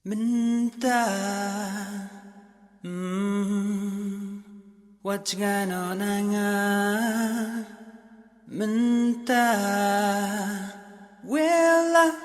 Minta What's going on nga Minta Well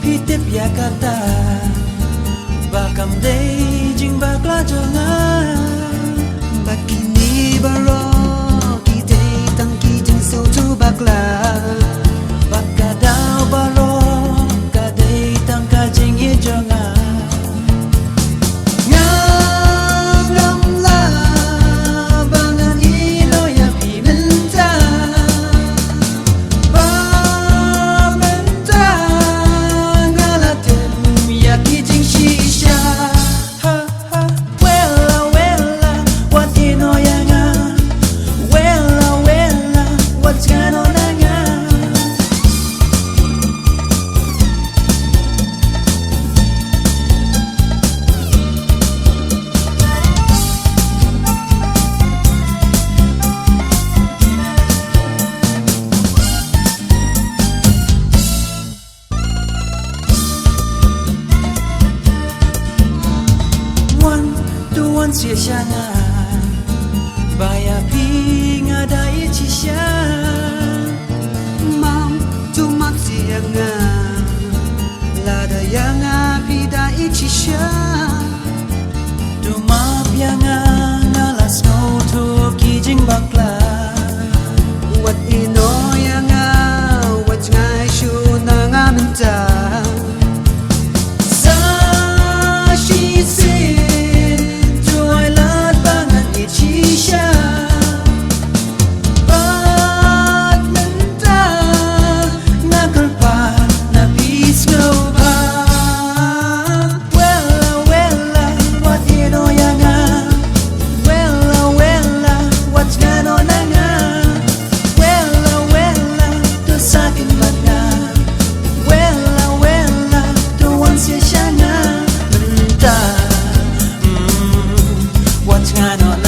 Pitip Jakarta Bakam day jing bakla jonga Bakini baro Kita tangki jing soto bakla Bakadao baro Kadai tangka jing ye jonga Sia shana Baya pinga da ichi sha Mau tu mak sianga Lada yanga pida ichi sha Tu ma pianga ngalas no tu kijing bakla Wat ino yanga Wat ngai shu na nga minta What's going on?